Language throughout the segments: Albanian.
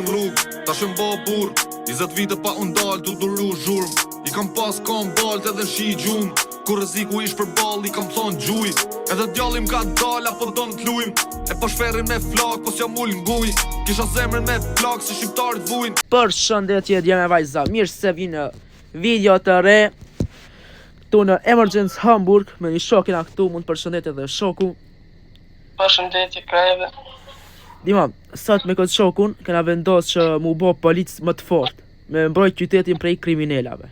njëm rrug, ta shëm ba bur 20 vite pa undal, du duru zhurm I kam pas kam balt edhe shi gjum Kur rreziku ish për ball, I kam thon gjuj Edhe djallim ka dal, apo don t'lujm E po shferrin me flak, po s'jam ull n'guj Kisha zemrën me flak, si shqiptarit vujn Përshëndetje djeme vajza, mirë se vinë video të re Këtu në Emergence Hamburg Me një shokina këtu, mund përshëndetje dhe shoku Përshëndetje krajeve Dima, sot me këtë shokun Kena vendos që mu bo policë më të fort Me mbrojt qytetin prej kriminelave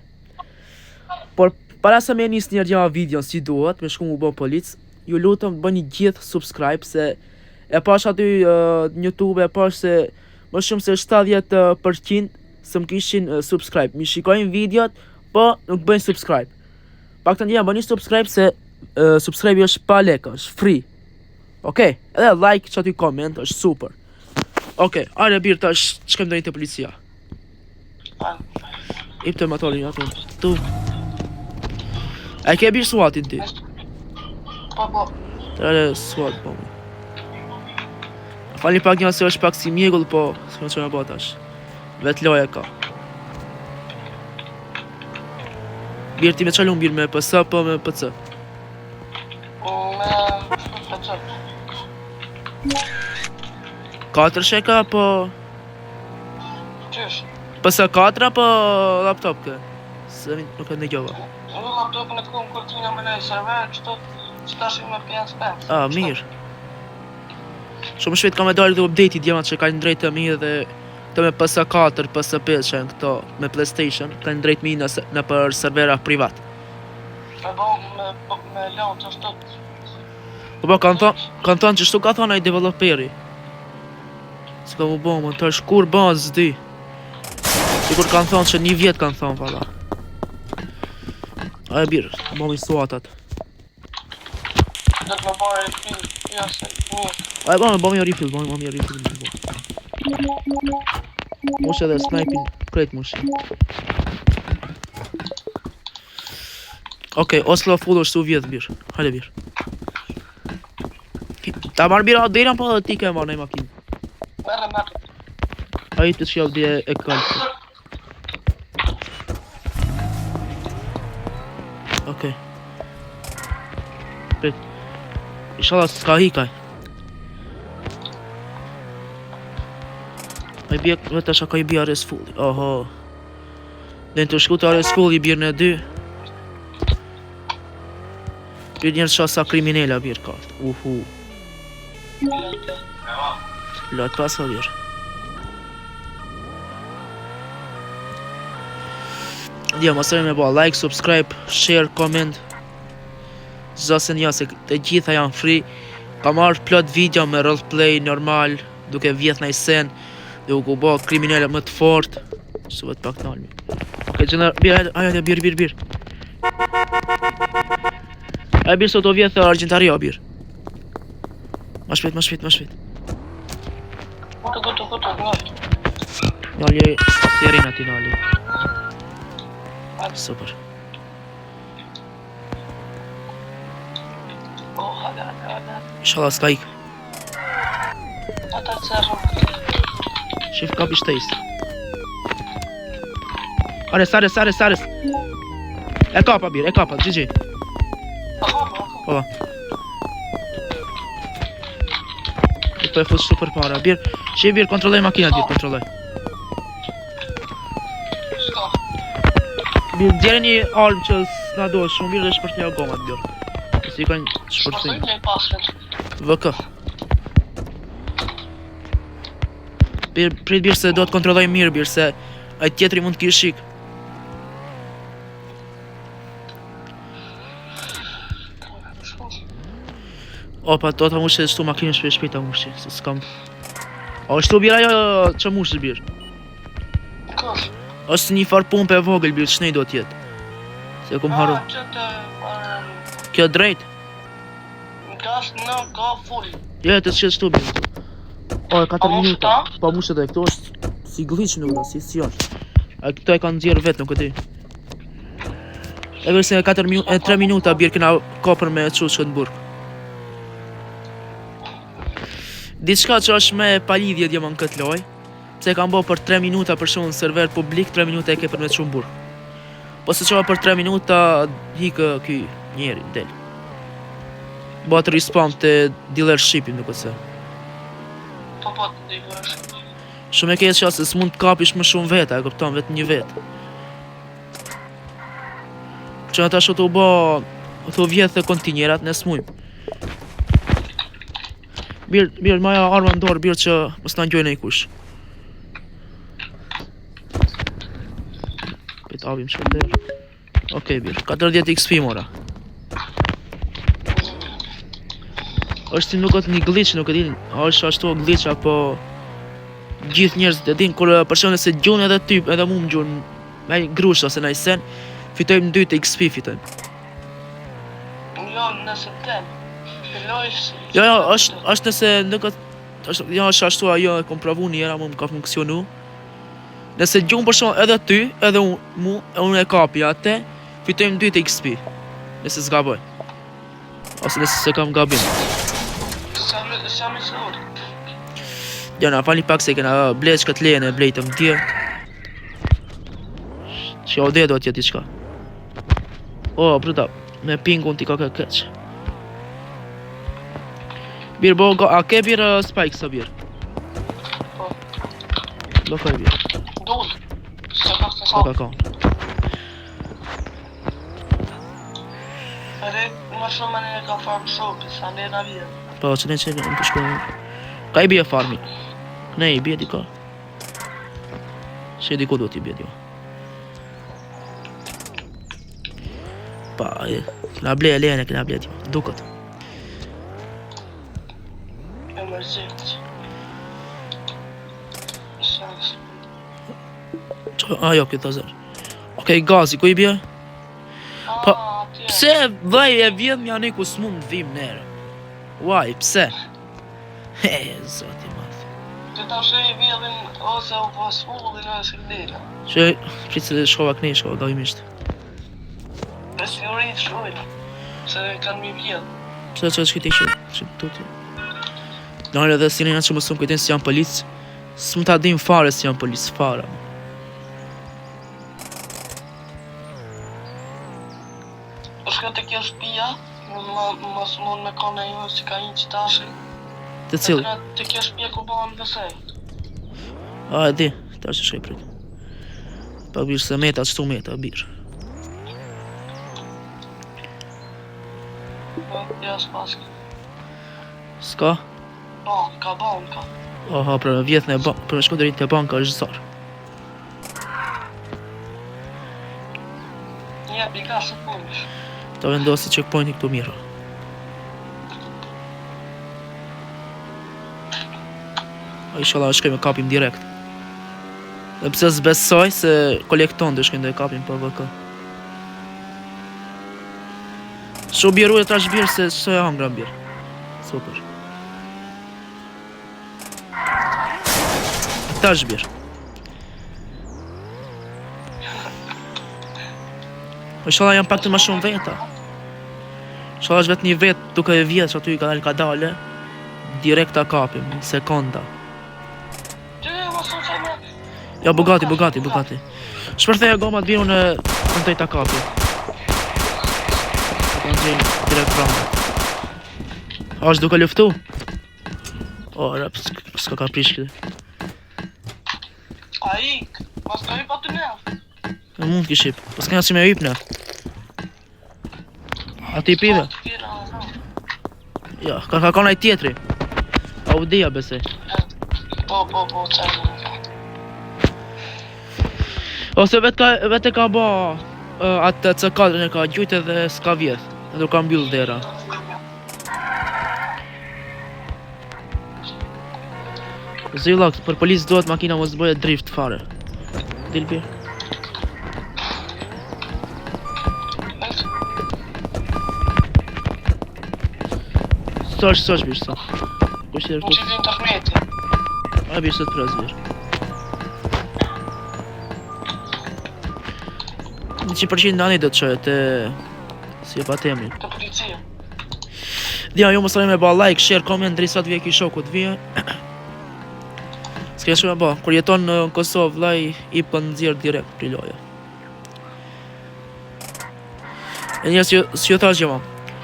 Por para se me nis një djema video si duhet Me shku mu bo policë Ju lutëm të bëni gjithë subscribe Se e pash aty në YouTube E pash se më shumë se 70% Se më kishin subscribe Mi shikojnë videot Po nuk bëjnë subscribe Pak të ndjenë bëni subscribe se subscribe është pa lekë, është free Okej, edhe like që aty comment është super Okej, are birë ta shkem dojnë të policia Ip të matolin ato tu E ke birë SWAT-in ti? Po Tërë SWAT po Falni pak një se është pak si mjegull po Së më që në botash Vet loja ka Birë ti me qalun birë me PS po me PC? Me PC 4 sheka po... Qysh? PS 4 apo laptop ke? Se nuk e në gjova Në laptop në kumë kërtina me nëjë server Qëto që ta shikë me PS5 Mirë Shumë shvet ka me dalë dhe update-i djemat që ka në drejtë të mi dhe Këto me PS 4, PS 5 që në këto me PlayStation Ka në drejtë mi në për servera privat Me launch ashtu Po kanë thonë që shtu ka thonë ai developeri S'ka mu bo më të shkur bazë di Sikur kanë thonë që një vjet kanë thonë falla A e birë, bëmi suatat Do të më bërë refill, jase, mirë A e bëmi refill, bëmi refill Moshe dhe sniping, krejt moshe Okej, Oslo full është u vjetë birë, hajde birë Ta marrë birë atë dhejnë po dhe ti ke marrë në makinë Merë A i të shjallë dhe e kallë Okej Prit Inshallah s'ka hikaj A i bje vetë asha ka i bje arrest fulli Oho Dhe në të shku të arrest fulli bjerë në 2 Bjerë njerë qa sa kriminella bjerë ka Uhu Lot pas o bjerë Dja, mësërë me ba like, subscribe, share, comment Zasën ja se të gjitha janë free Ka marrë plot video me roleplay normal Duke vjetë nëj sen Duke u ba kriminelle më të fort Su vetë pak nalmi Oke, gjëna, birë, ajde, birë Aja birë sot o vjetë argjentaria, birë Ma shpet Gutu, nështë Nalje, sirina ti nalje Super Hada Inshallah s'ka ik Ata të cerru Shif ka pishtejs Ares E kapa bir, GG Oba Këto e fut super para Bir, që bir, kontrolloj makinat bir, kontrolloj Bir, djere një armë që s'na do shumë bir dhe shpërthinja gomat bir Si kanë shpërthinja VK Bir, prit bir se do të kontrolloj mirë bir se ai tjetri mund t'ki shik Opa, do ta mushe shtu makinën shpejta mushe se s'kam O, shtu bir ajo që mushe bir është një far pumpe e vogël bir, ç'nej do t'jetë Se kum haru Kjo drejt Gas në ga full Jo, të s'qetë shtu bir O, 4 minuta Po mushe dhe, këto është si glitch nuk da, si është A këto e kanë nxjerrë vetë, nuk e di E vërse 3 minuta bir kena kopër me çuçkë në burg Diçka që është me palidhje djema në këtë loj Se kam bo për 3 minuta për shumë në server publik, 3 minuta e ke për me të shumë burë. Po se qova për 3 minuta, hikë ky njeri, del. Ba të respawn të dealershipin, nuk se. Po të dealership. Shumë e keq se s'mund të kapish më shumë veta, e kupton vetë një vetë. Që ata shë të u ba, të u vjetë dhe kontinjerat, ne s'mujmë. Birë, maja arma në dorë, birë që mos në njojnë e kush. Pejtë avim shkëtër. Okej, birë, 40 XP mora. është si nuk është një glitch, nuk e din, është ashtu glitch apo gjithë njerëzit e din, kur për shembull se gjun edhe ty, edhe mu më gjun me grush ose në sen, fitojmë 2 XP fitojmë. Jo, nëse tem. Fillojsh. Jo, është nëse nuk është ashtu ajo e kom provu një herë, më ka funksionu. Nëse gjun për shembull edhe ty, edhe unë e kapi atë, fitojmë 2 XP. Nëse s'gaboj. Ose nëse se kam gabim. Sa më shkurt. Ja, na fali pak se kena bleç këtë lejën e blejtëm tje. Që o dhe do t'ja t'i qka. O, bruta, me pingun t'i ka keq. Bir, bo, a ke bir spike sa bir? Po. Do ka bir. Dul. Se ka se sa. Ka. Re, më shumë në ka farm shopi, sa në na vjen. Po, që ne që në të shkojnë. Ka i bje farmi? Ne i bje dika. Që diko do t'i bje dika. Pa, kena ble e lejën e kena ble t'jo, dukët. E mërgjit. Shans. Ajo, këtë të zërë. Okej, gazi, ku i bje? Po, pse vaj e vjedh mja ne ku s'mu më dhim nere? Uaj, pse? He, zoti madh. Të ta shë i vjedhin ose u pasfullin ose këdira. Që, pritë se shkova kënej, shkova gavimisht. Për sigurit shkojnë. Se kanë mi vjedh. Që shkiti që tuti. Nërë edhe si janë që më sëmë kujten si janë policë, s'më ta dim fare si janë policë, fare. Shka të kjo shpia, mos mund me kone jo si ka një qitashi. Të cilë? Të kjo shpia ku bëhen vësej. A, e di, ta që shkaj prit. Pa birë se meta, qëtu meta, birë. Ja, s'paski. S'ka? Ka banka. Aha, për vjetën e banka, për me shku dërit të banka është zarë. Një bika se punësh. Ta vendosi checkpointi këtu mira. A inshallah shkoj me kapim direkt. Dhe pse s'besoj se kolekton dhe shkoj dhe kapim për VK. Shu bjeru e trash bjerë se së e hangra bjerë. Super. Tash bjerë. Inshallah jam pak të më shumë veta. Inshallah është vetë një vetë duke e vjetë që aty i ka dale. Direkt ta kapim, në sekonda. Ja, bugati. Shpërthej e goma të viru në të ta kapim. Të kanë direkt pranë. A është duke luftu? O, rap, s'ka ka prish këtë. A ik, pas ka i pa të nefë. Në mund t'ki shqip, pas ka si me hyp në. A ti pive? Ja, ka konaj tjetri. Audia besej. Po, qajnë. Ose vetë ka ba atë C4 e ka gjujt edhe s'ka vjedh. Edhe ka mbyll dera. Zilla, për policë duhet makina mos bëje drift fare. Dilbi. Sosh birë sa. Kush i Në që vjen të rmeti. A birë sa të pres birë. 100% në anë do të qojë të... Si e pa temi. Të policia. Dja, ju më sërë me ba like, share, comment, drejt sa të vje ki shoku të vje. s'ke shumë ba, kur jeton në Kosovë, vllai i nxjerr direkt pri loja. E një si ju thash gjema,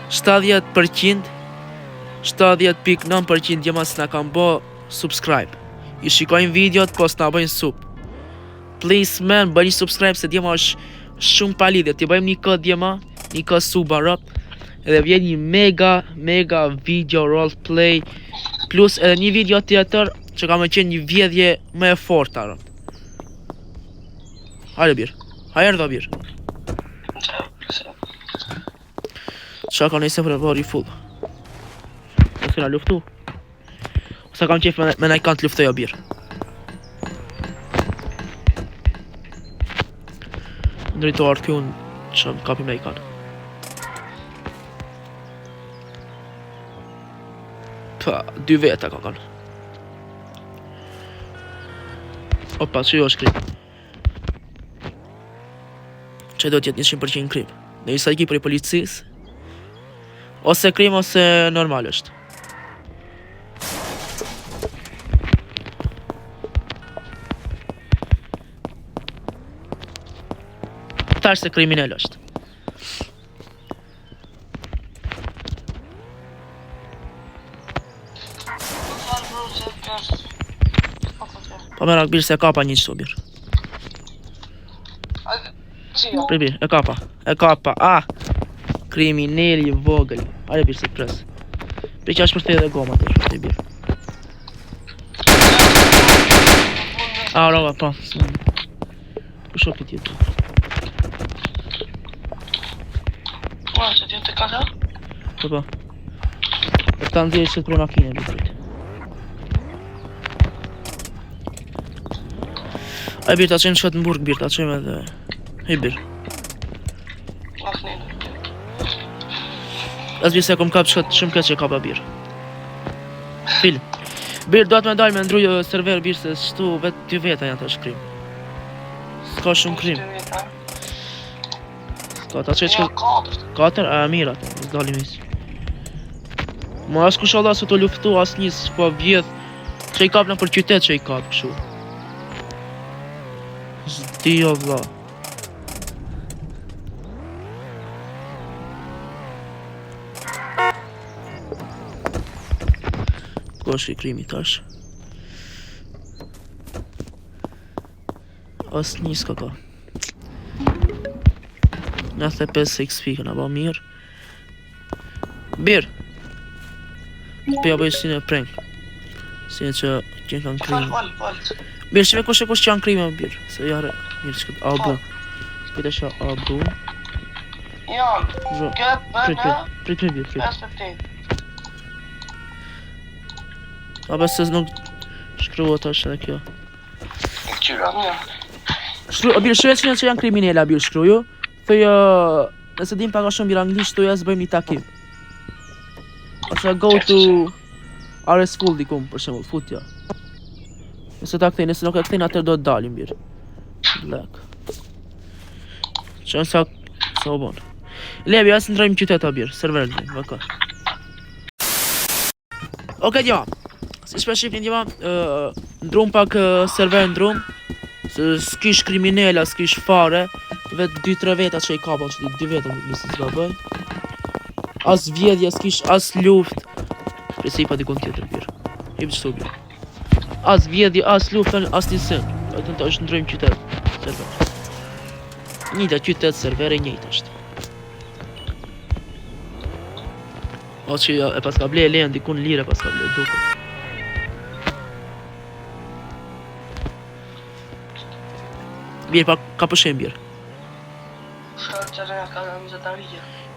70.9% gjema se na kanë bë subscribe. I shikojnë videot, po s'na bëjnë sub. Please man, bëni subscribe se djema është shumë pa lidhje. Ti bëjmë një kod djema, një kod suba rap. Edhe vjen një mega video roleplay. Plus edhe një video tjetër që ka më qenë një vjedhje më e forta rap. Hajde bir. Hajde dha bir. Qa ka nëjse për e bari full. Në s'kena luftu. Ose kam qef me na i kanë të luftoj o bir. Ndrejtuar t'jun që më kapim me i kanë. Pa, 2 vete ka kanë. Opa, që jo është krim. Që do t'jetë 100% krim. Në i sajki për i policis. Ose krim ose normal është. Tash se kriminal është. Po me rakbir se e kapa një qëto bir. Pribir, e kapa, kriminali vogël. Are bir si pres. Pri që është për të edhe goma të pribir. Rova, po. Ku shok të tjetë. Që t'jetë të kaka? Po. E ta nëzirë që të prej makine, bitrit. A bir ta qenë shkët në burg, bir ta qenë edhe... Hej bir. As bir se kom kap shkët shumë këtë që kapa bir. Film. Bir do të me dalë me ndruj server bir se shtu vetë 2 veta janë të shkrim. S'ka shumë krim. S'ka ta qenë që... 4, a mirat, s'dalim isi. Ma as kush Allah se të luftu as njës po vjedh që i kap në për qytet që i kap këshu. Zdi o vla. Ko është i krimi tash. As njës ka. 95 XP këna ba mirë. Bir. Pëja bëjë si në prank. Si në që kënë kanë krimi. Bir, shime kush që janë krimi bir. Se jare, mirë që këtë album. Këtë është album. Janë, këtë bënë Prit. 58. Abe se nuk shkruat është edhe kjo. Qyra, një. Bir, shruet që janë kriminella bir shkruju. Thëjë, nëse dim paka shumë bir anglisht, thëjë asë bëjmë një takim. Ose go to RS full dikum, për shemull, futja. Nëse ta këthej, nëse nuk e këthej, atër do të dalim bir. Lek. Që nësa o bon. Lebi, asë ndrojmë qyteta bir, server në vëka. Oke, djema. Si shpe shifni djema, ndrum pak server ndrum. Se s'kish kriminella, s'kish fare. Vetë 2-3 veta që i kapon që 2 veta nësë s'ga bëj. As vjedhja, s'kish as luft. Presi pa dikon tjetër birë. Hip qëto birë. As vjedhja, as luft, as një sen. Të në të është ndrojmë qytet. Server. Njëta qytet server e njëjtë është. O që e pas ka ble e lejën dikun lire pas ka ble duke. Birë pa ka pëshem birë.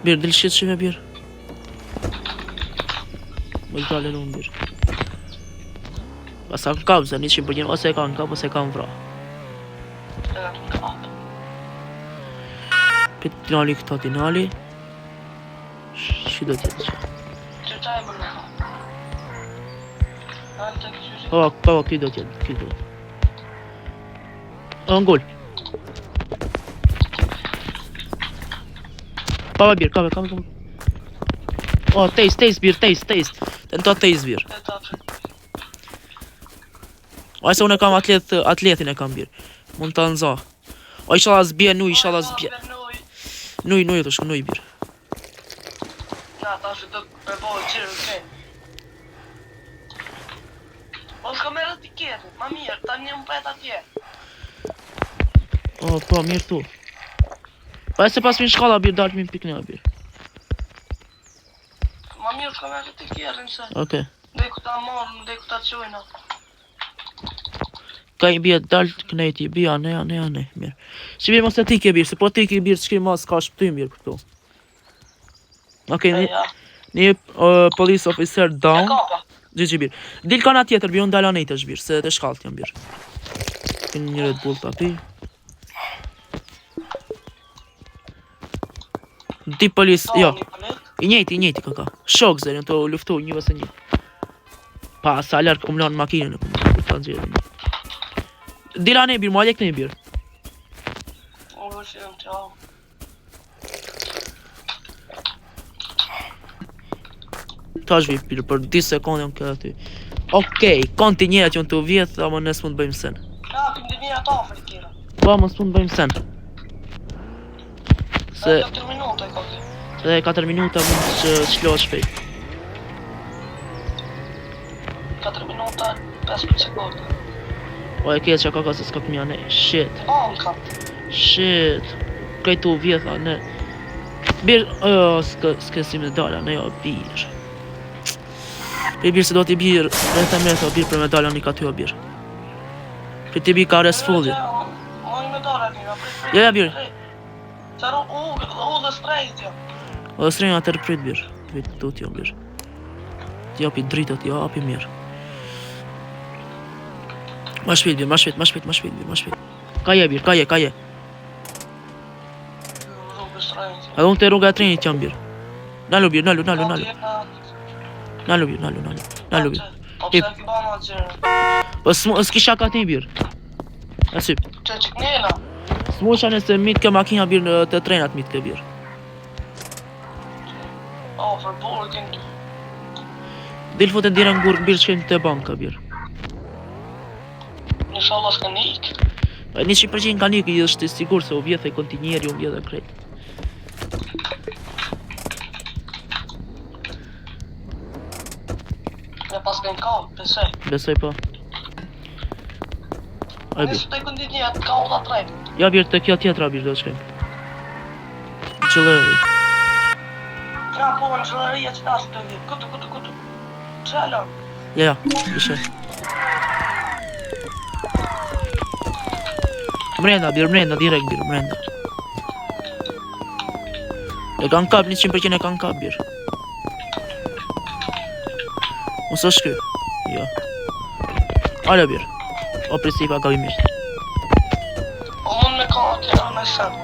Birë, dilë shqit shime birë. Më të dalën unë birë. Pas kanë kap, zë një që përgjim, ose e kanë kap, ose e kanë vra. Pit dinali këta dinali. Shi do tjetë që. Pa, ki do tjetë, ki do tjetë. Në ngull. Pa bir, kame. O, taste bir. Ten to taste bir. Oj se unë e kam atletin e kam birë. Mund të nëza. O ishala zbje nuj, ishala zbje. Nuj të shku, nuj birë. Na, ta shë të përbojë qërë, okej. Po shko merë t'i kjetë, ma mirë, ta një më pet atje. O, po, mirë tu. Pa e se pas vinë shkalla birë, dalë minë pikne a birë. Ma mirë shko merë t'i kjetë, nëse. Okej. Ndej ku ta morë, ndej ku ta qojna. Ka i bje dalë të knejti, bje ane, mirë. Si birë mos të ti ke birë, se po ti ke birë s'ki mas ka shpëty mirë për këtu. Okej, një police officer E down. kapa. Gjithë birë. Dil ka na tjetër birë, unë dalë anej të shbirë, se të shkallët jam birë. Kënë një Red Bull të aty. Ti police, jo. I njejti kaka. Shok zërin, të luftu një vëse një. Pa, sa larkë kum lanë makinën e kum të nëzirë. Dila ne birë, ma lek ne birë. U vëshirëm të au. Ta shvi birë, për 10 sekonde jam këtë aty. Okej, konti njerët jënë të vjetë, ama nësë mund bëjmë sen. Ja, këm dhe një ato afer tjera. Po, mos mund bëjmë sen. Se 4 minuta e kote. edhe 4 minuta mund që shlohet shpejt. 4 minuta, 15 sekonda. O e ketë që kaka se s'ka këmja ne. Shit. Unë kam. Shit. Krejtu vjetha, ne. Birë, s'ke si me dala, ne jo, birë. Për birë se do t'i birë, rreth birë për me dala një ka ty o birë. Për t'i birë ka res fulli. Moj me dora një, apri. Ja, birë. Qaro u dhe strejt jo. O dhe srejnë atër prit birë. Vitë tu t'jo birë. T'japi dritët, t'jo api mirë. Ma shpejt birë, ma shpejt. Ka je birë, ka je. Rrugë strejt jo. Edhe unë të rruga e trenit jam birë. Nalu birë. Nalu birë. Po pse ki ba ma gjërë? Po s'kisha ka t'ni birë. Asyp. Që që kënjena? S'musha nëse mit ke makina birë në të trenat mit ke birë. O, për burë kënë. Dil futen dire në burë birë që kënë të banka birë. Në shala s'ka nik. 100% ka nikë, i është sigur se u vjethe i kontinjeri, u vjethe krejt. Në pas kënë ka, besoj. Besoj po. Aj birë. Nësë të i këndit një atë ka u da trejt. Ja birë të kjo tjetra birë do të shkojmë. Qëllëri. Ja, po në qëllëria që ta së të vjetë. Kutu. Qëllë. Ja, ishe. Mrenda, direkt birë, mrenda. E kanë kap, 100% e kanë kap birë. Mos është shky. Jo. Ala birë. O prisipa gabimisht. O mund me ka atë në sen.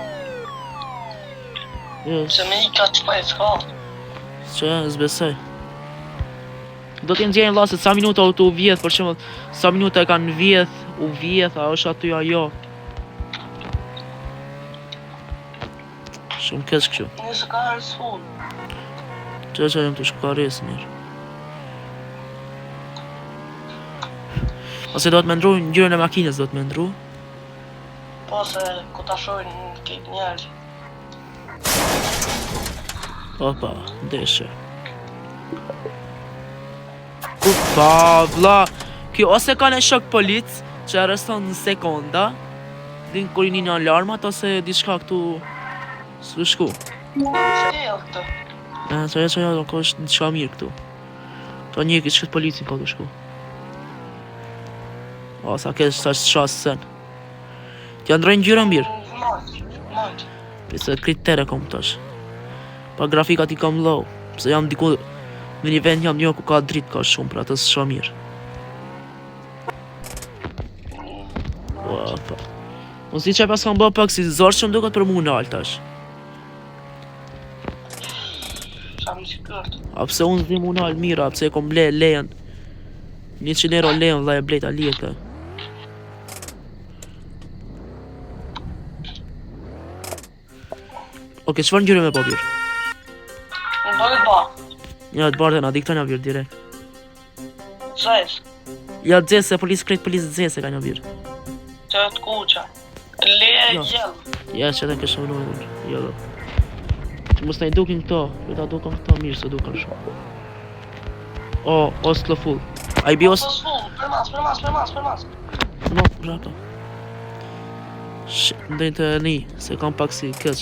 Yes. Se me i ka që pa e s'ka. Që zbesoj. Do t'jen zjenë laset sa minuta u të u vjeth, për shembull, sa minuta e kanë vjeth, u vjeth, a është aty ajo. Shumë kesh kështu. Nëse ka herë s'fun. Që jem të shkuares njërë. Ose do të me ndru, ngjyrën e makinës do të me ndru. Po se ku ta shojnë në kejt njerë. Opa, ndeshe. Ku pa, vla. Kjo ose ka në shok polic, që arreston në sekonda. Din kur i një alarmat, ose diçka këtu s'u shku. Shtjel këtë. Që nuk është diçka mirë këtu. Ta një këtë shkët policin ka të shku. O, sa kesh sa shasë sen. T'ja ndrojnë ngjyrën mirë. Majtë. Pse kritere kom tash. Pa grafikat i kam low. Pse jam diku në një vend jam një ku ka dritë ka shumë, për atës shumë mirë. Opa. Unë si që pas kam bë pak si zorë që më duket për mu në alë tash. Qa më që kërtë. A pse unë zdi mu në alë mira, pse e kom ble lejen. 100 euro lejen dhe e blejta lijetë. Oke, qëfar ngjyre me po birë? Në bëgët ba. Një të bardhe na dikta nga birë direkt. Zes. Ja dzese, polis dzese ka një birë. Që të kuqa. Leja Jo. gjellë. Ja, që edhe kështë unë. Jo, do. Që mos të i dukin këto. Jo ta dukin këto mirë se dukin shumë. O, s'lo full. A i bi os... Per mas. No, rapa. Shit, ndojnë të një, se kam pak si këq.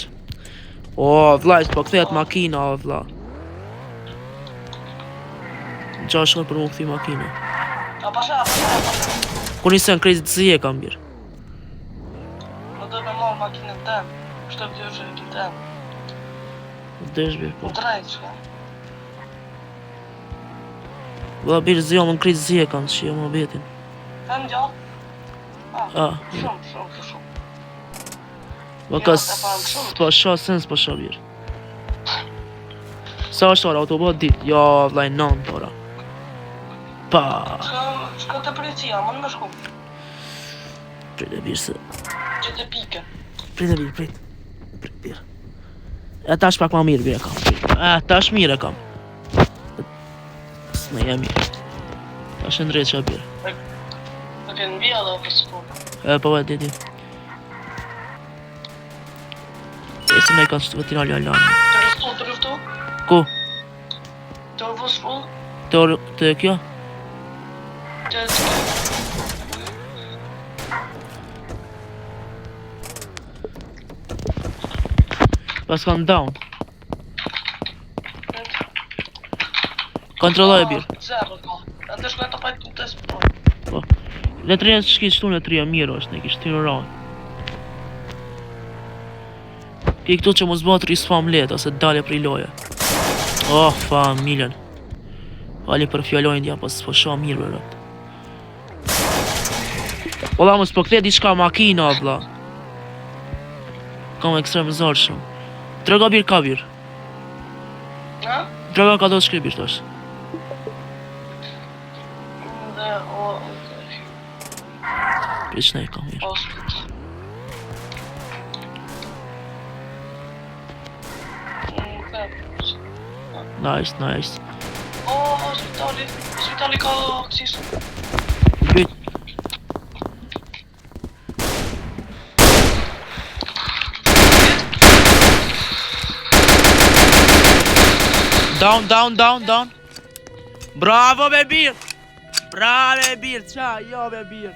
O, vlajt, po këthet makina, o, vla. Gja shkën për mu këthi makina. A pasha. Ku nisën krejt të zije kam birë. Më do me marrë makinën tem. Shtë të gjërë që tem. Desh birë, po. Më drejtë që. Vla birë zjo, më në krejt zije kam, që jo më betin. Tem gjallë? Shumë. Vla ka s'pa sha sens pa sha birë. Sa është ora, autobot dit? Jo, vla i 9 ora. Pa. Shko të policia, më në me shku. Prit e birë se... Që të pike. Prit birë. E tash pak ma mirë birë e kam. Tash mirë e kam. S'ne e mirë. Tash e ndrejt që e birë. Në kënë vija dhe për s'ku. Po vajt diti. E si me i kanë shtë vëtina lja lanë. Të rëftu? Ku? Të rëftu s'ku? Të kjo? Të Pas kanë down. Kontrolloj birë. Zero ka. E të shkoj të pajtë të s'po. Po. Letrinja që shkit shtu në 3 mirë është, ne kishtë të në rajnë. Ki këtu që mos bëhet rispam let, ose dalje prej loje. Oh, familjen. Fali për fjallojnë dja, pas s'po sha mirë bërët. Ola, mos po këthe diçka makina, vla. Kam ekstrem zarë shumë. Drega birë ka birë. Në? Drega ka do të shkri birë tash. Dhe o... Për që ne kam birë. Nice. O, spitali ka kësisë. Byt. Down. Bravo be birë. Qa, jo be birë.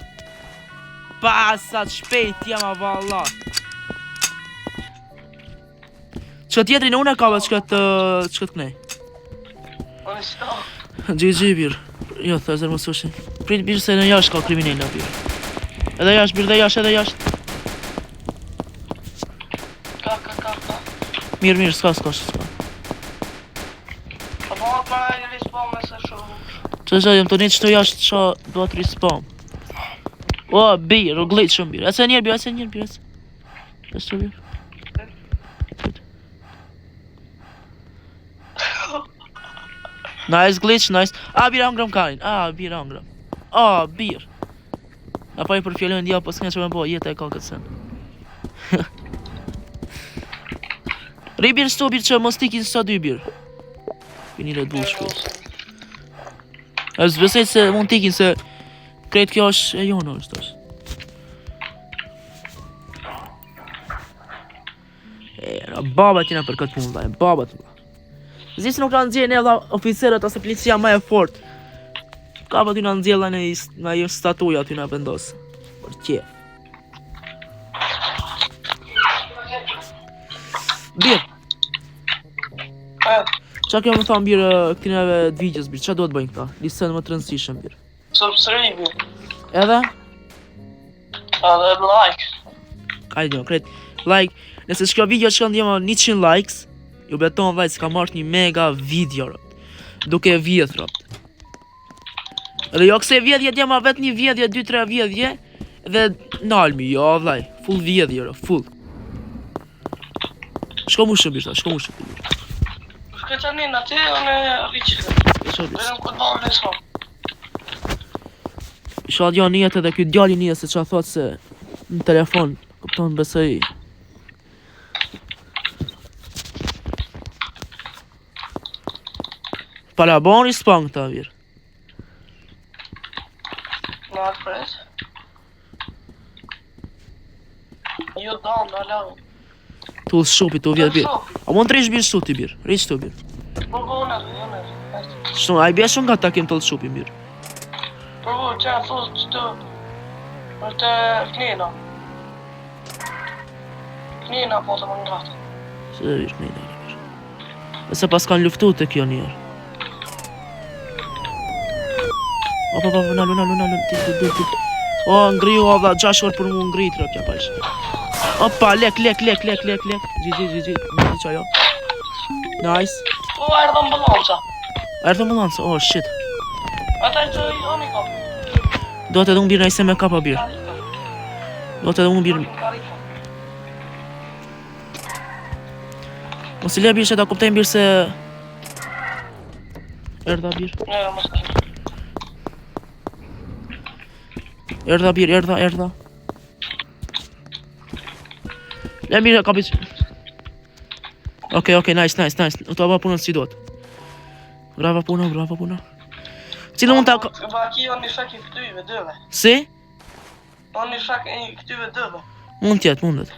Pasat shpejt jema valla. Që tjetëri në une ka be që këtë kënej. Unë s'ta. GG birë. Jo, thëzër më sushin. Prit birë se në jash ka kriminella birë. Edhe jash birë, edhe jash. Ka. Mirë, s'ka. Po bëhat me e rispon me se shumë. Që jem të një qëto jashtë qa do të rispam. O, birë, o glejtë shumë birë. Ese njerë birë. Ese birë. Nice glitch. Birë angrëm karin. Birë. Na pa i për fjallën dja, po s'kene që me po, jetë e ka këtë sen. Ri birë sto birë që mos tikin sa 2 birë. Pinire të bush birë. E zbesejt se mund tikin se krejt kjo është e jonë është tash. Baba tina për këtë punë, dhe, baba tina. Zisë nuk kanë nxjerë ne valla oficerët ose policia më e fort. Ka pa ty në nxjerë në një statuja ty në vendosë. Për qef. Birë. Qa kjo më thonë birë këtineve të vigjës birë, qa do të bëjnë këta? Listen më të rëndësishëm birë. Subscribe. Edhe? Edhe like. Ajde, kret. Like, nëse shkjo video që kanë djema 100 likes, ju beton vajt s'ka marrë një mega video rët. Duke vjedh rët. Edhe jo këse vjedhje djema vet një vjedhje, 2-3 vjedhje, dhe nalmi, jo vlaj, full vjedhje rët, full. Shko mu shumë bishta, Shkoj të një në ti, unë e rriqë. Vedem këtë balë në so. Isha dja njët edhe kjo djali njët se qa thot se në telefon, këpton besoj. Para bon rispang këta virë. Në atë pres. Jo dam, në lau. Tu shupi, tu vjet bir. A mund të rish bir shtu ti bir. Rish shtu bir. Provo në, Shtu, ai bie shumë nga ta kem të shupi bir. Provo që a thos që të... Është knena. Knena po të më ngratë. Se bir, knena bir. Nëse pas kanë luftu të kjo njerë. Opa, nalu, ti. O, ngriu avda, 6 orë për mu ngrit, rëpja pash. Opa, lek. Gji, më qa jo. Nice. O, erdhë ambulanca. Erdhë ambulanca, oh shit. Ata që i oni ka. Do të edhe unë birë nëjse me kapa birë. Mos i le birë që ta kuptojnë birë se... Erdha birë. Jo, mos ka. Erdha birë, erdha. Le birë, kapit. Okej, nice. U të aba punën si do të. Brava puna. Cilë mund ta... Vaki o një shak i këtyve dëve. Si? O një shak i këtyve dëve. Mund tjetë, mundet.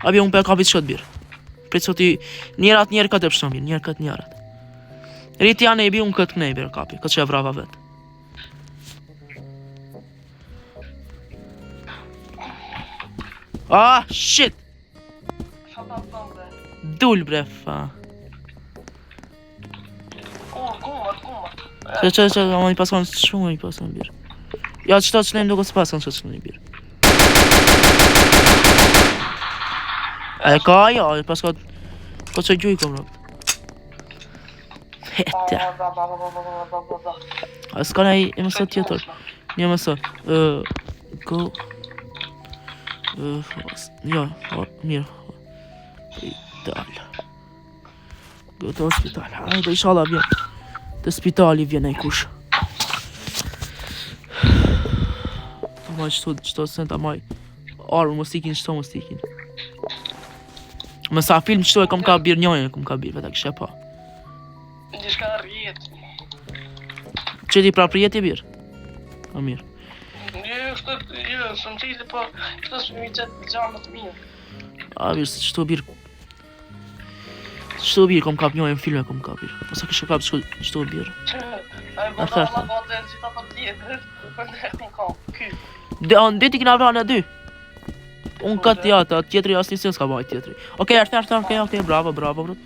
Abi unë pe kapit shot birë. Prit sot i... Njerat njerë këtë e pështon birë, njerë këtë njerët. Riti janë e bi unë këtë kënej birë kapi, këtë që e vrava vetë. Ah, shit! Dull bre, fa. Kumët. Që, ama i pasan shumë i pasan birë. Ja, qëta që nejmë duke së pasan që që nejmë birë. E ka, ja, i pasan... Ko që gjuj kom rëpë. Hete. A s'ka ne i mësot tjetër. Një mësot. Go... Ja, mirë. Spital. Go të spital. Hajde, inshallah vjen. Të spitali vjen e kush. Amaj qëto sent amaj. Arë, mos ikin, mos ikin. Më sa film qëto e kom ka birë njojnë, kom ka birë, vete kështë e pa. Ndishka rjetë. Që ti prapë rjetë i birë? A mirë. Jo, shumë qëjtë, po qëto së mi qëtë gjanë të mirë. A birë, se qëto birë... Qëto birë kom kap njojnë filme kom ka birë. Masa kështë kap qëto birë. Ai po ta la bote si ta tjetër, po ne kom ka. Ky. Dhe ti kina vranë e dy. Unë këtë jatë, atë tjetëri asë një s'ka bajt tjetëri. Okej, okej, bravo, brut.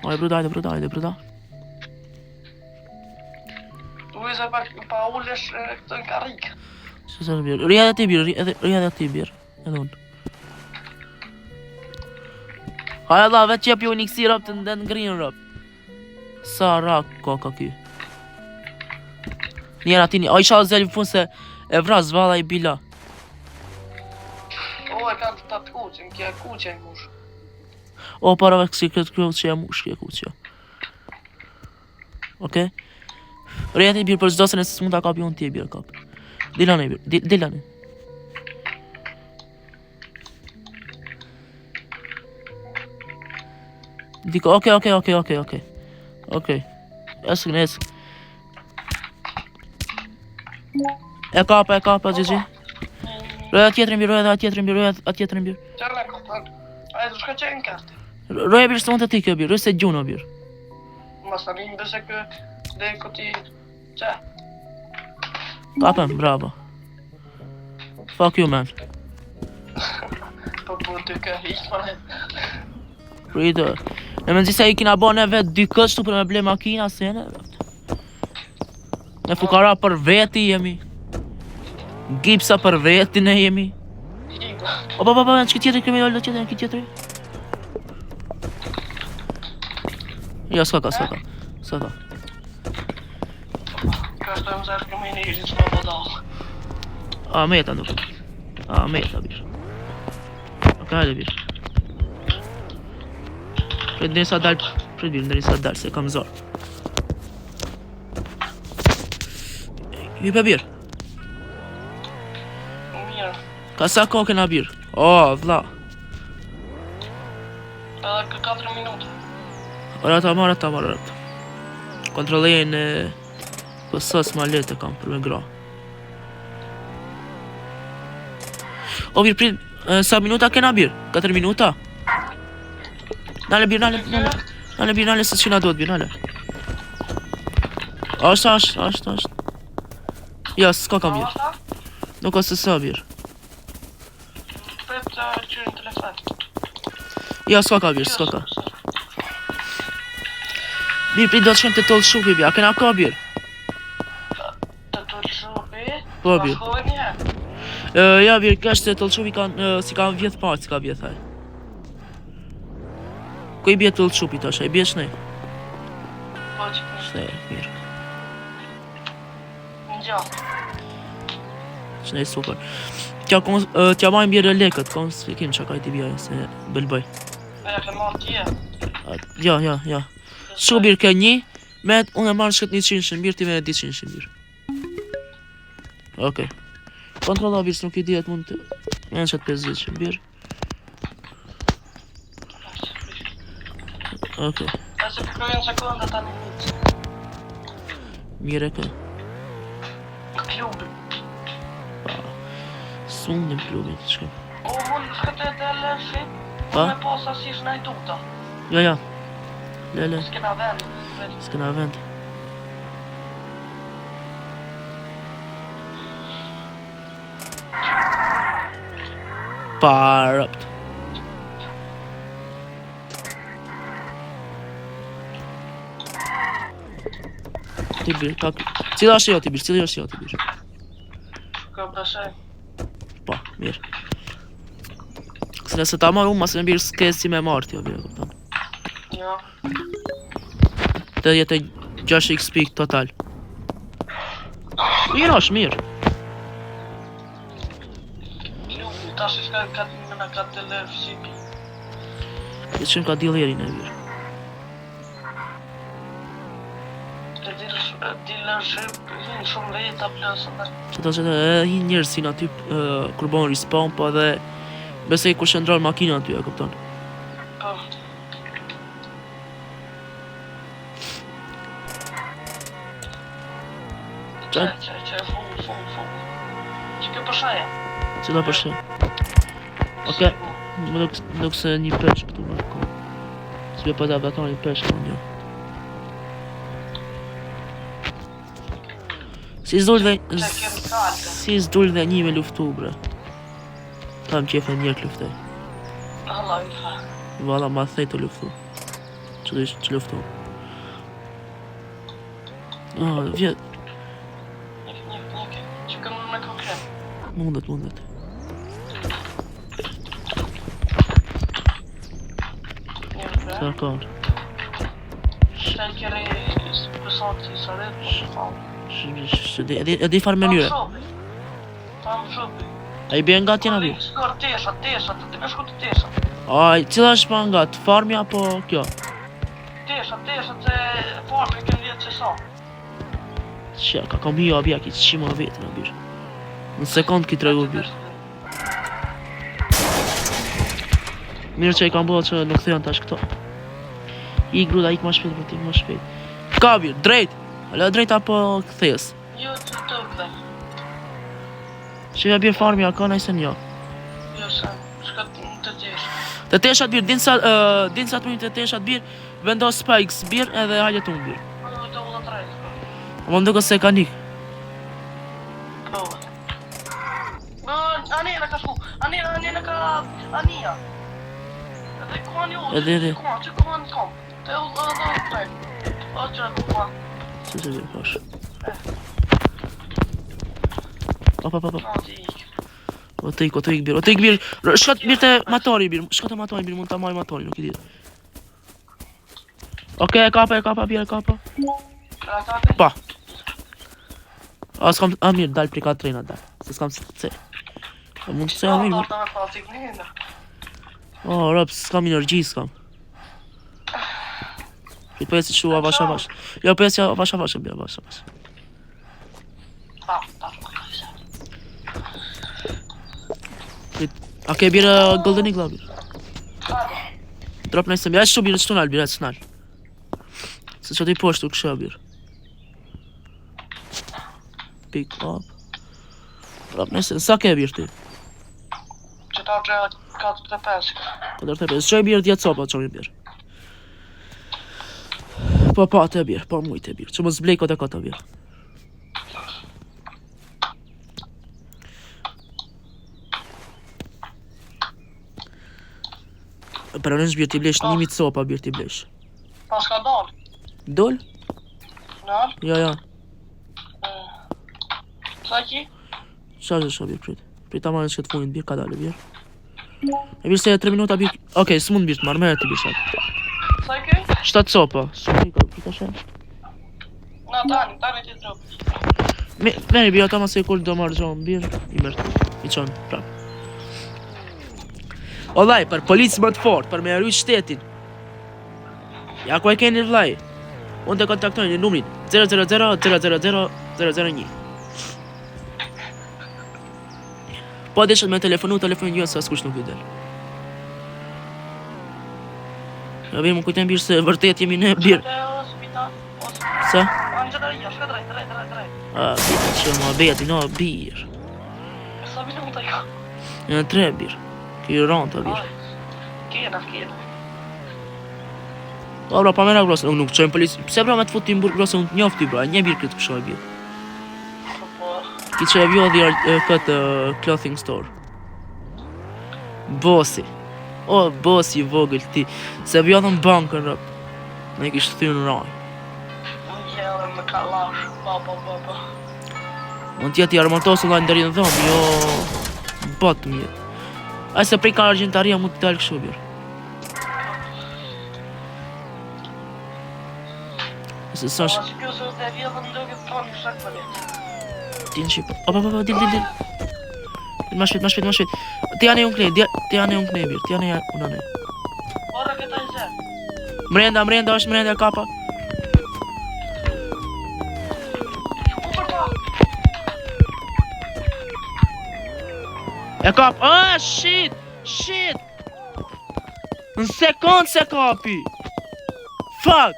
Oj, bruda. Tu e se pa ullesh këtë në karikë. Që se në birë. Rria dhe ti birë. Edhe unë. Haja Allah, vetë qep ju një kësi rëpë të ndë ngrinë rëpë. Sa rak koka ky. Njera tini, a isha zeli më funë se e vras valla i bila. O, e ka të atë kuqen, kje kuqe i mush. O, para vetë kësi këtë kuqe e mush, kje kuqe. Okej? Rejët i birë për qdo se nësë mund të kapi unë ti e birë kapi. Dilane i birë, dilane. Diko, okej. Esë. E kapa, GG. Roja tjetërin birë, atjetërin birë. Qërë në kapë, a e du shka qenë kartë. Roja birë së mund të ti kjo birë, roja se gjuno birë. Masa një bëse kë dhe këti që. Kapëm, bravo. Fuck you, man. Po të kë hiqë më në. Rridë. Në më nëzi se i kina bo ne vetë dy këtë shtu për me ble makina se ne vetë. Ne fukara për veti jemi. Gipsa për veti ne jemi. Opa, në që tjetëri kriminal do tjetëri, në këtë tjetëri. Ja, s'ka ka. Ka është të më zërë këmë i një gjithë në bodalë. A, meta nuk. Birë. Ok, hajde birë. Pret nërisa dalë, se kam zorë. Hype birë. Mirë. Ka sa kohë kena birë? O, vla. Edhe 4 minuta. Ora ta marrë. Kontrollejnë po sos ma lete kam për me gra. O bir prit, sa minuta kena bir? 4 minuta? Nale bir, nale se çina duhet bir, nale. Ashtë. Ja, s'ka kam bir. Nuk ka se sa bir. Pret qyrin telefon. Ja, s'ka ka bir. Bir prit do të shkojmë te toll shupi bir, a kena ka bir? Të toll shupi? Po bir. Shkojnë një. Ja bir, kash te toll shupi kanë si kanë vjet parë, si ka vjet ai. Ku i bie toll shupi tash, ai biesh ne? Po që Shne, mirë. një. Shne super. T'ja majmë bjerë lekët, kom s'fikim që ka i t'i bjaj, se bëlbëj. Ja ke marrë tje. Ja. Shumë birë ke një, met unë e marrë shkët 100 shëmbir, ti me 200 shëmbir. Okej. Kontrolla birë, së nuk i dihet mund të... Me në qëtë 50 shëmbir. Okej. E se përkojnë sekonda ta një një. Mire ke. Klubi. Sunë në klubin, të shkem. O, mund shkëtë e dhe lëshit. Pa? Me posa si shnaj duta. Ja. Lele, S'kena vend. s'kena vend. Parapt. Ti bir, tak. Cila është jo ti bir? Ka përshaj. Po, mirë. Se nëse ta marrë unë, mas me birë s'ke si me marrë t'jo birë, këpëton. Jo. Të jetë 6 XP total. Mirë është, mirë. Klubi, tash i shka ka të lërë fësipi. Këtë që ka dilerin e birë. Të dilër shqip, hinë shumë veta plësën dhe. Që hinë njërë si në aty kur bon respawn, po edhe besej kur shëndrar makina aty, e këpëton. Po. Që, full. Që ke përshaja? Cila përshe? Oke, më duk se një pesh këtu më ko. S'be për të abdaton një pesh këtu një. Si s'dull dhe një me luftu, bre. Ta më qefe njërë të luftoj. Allah i fa. Vala ma thej të luftu. Që luftu. Vjet. Njëke. Që këmë me kokrem. Mundet. Sa kërë. Shtel kjeri pësat i saret, po që falë. E di farë mënyre. Ta më shopi. A i bjen nga tjena vi? Skor tesha, të me shku të tesha. Aj, cila është pa nga të farmi apo kjo? Tesha, të farmi kënë vjetë që sa. Shja, ka kom hijo abja ki që qima vetë në birë. Në sekund ki tregu birë. Mirë që i kam bëllë që nuk thejon tash këto. I gruda, ik ma shpejt. Ka birë, drejt! Ale drejt apo këthes? Jo, të këdhe. Shqivja birë farmi a ka najse njo. Jo, se, shka të tesha. Të teshat birë, din sa të minit të teshat birë, vendos spikes birë edhe haljet unë birë. Në të ullë të rejtë. Më nduke se ka nikë. Po. Anina ka shku. Anina ka Ania. Edhe kuan ju. Edhe. Që kuan kom. Te ullë të rejtë. O që e kuan. Se birë, pash. Pa. O të ikë. O të ik birë. Shkat birë të matori birë. Shkat të matori birë, mund të amaj matori, nuk i ditë. Oke, e kapa birë, e kapa. Pa. A mirë, dalë pri ka trena dalë. Se s'kam se. A mund që se a mirë. O, rëpë, s'kam energji, s'kam. Për pesi shu avash. Jo, pesi avash, bia avash. A ke birë Golden Eagle, birë? Drop nëjse mirë, ashtu birë, qëtu nalë, birë, qëtu nalë. Se që t'i poshtu kësha birë. Pick up. Drop nëjse, sa ke birë ti? Që ta që 45. 45, që e birë djetë sopa që mi birë. Po pa të birë, po mujtë e birë, që më zblej këtë e këtë birë. Për në birë t'i blesh, 1000 sopa birë t'i blesh. Pas ka dal. Dol? Nal. Ja. Sa ki? Qa që birë, prit. Prit ta marrë që të funit birë, ka dalë birë. E birë se 3 minuta birë, okej, s'mund birë të marrë, merë t'i birë shatë. Sa ki? 7 sopa, s'mund birë, shenë. Na tani ti drop. Merë birë, ata ma se kur do marrë gjohën birë, i mërë, i qonë, prapë. O laj, për policë më të fort, për me rrujt shtetin. Ja ku e keni vlaj. Unë të kontaktoni në numrin 000-000-001. Po deshet me telefonin juën se askush nuk i del. Ja birë më kujten birë se vërtet jemi ne birë. Sa? Birë që më beti, no birë. Sa minuta ka? Në 3 birë. Ki ranta birë. Kena. Bra, pa mena grosë, nuk qojmë policë. Pse bra me të futim burë grosë, unë të njofti bra, një birë këtë këshoj birë. Ki që e vjodhi këtë clothing store. Bosi. O, bosi i vogël ti. Se vjodhën bankën rëp. Ne kishtë thyrë në raj. Unë jelë me kalash, baba. Unë tjeti armatosë la ndërinë dhomë, jo... Batë mjetë. A se prej ka argjentaria mu të dalë këshu birë. Se sa Po, si kjo se dhe vjedhën ndërë të tonë në shakë për letë. Ti në shqipa. Opa, dil. Ma shpet. Ti janë e unë knej, birë, ti janë e unë anë. Ora këta i zë. Mrenda, është mrenda kapa. U për ta. E kap, shit. Në sekund se kapi. Fuck.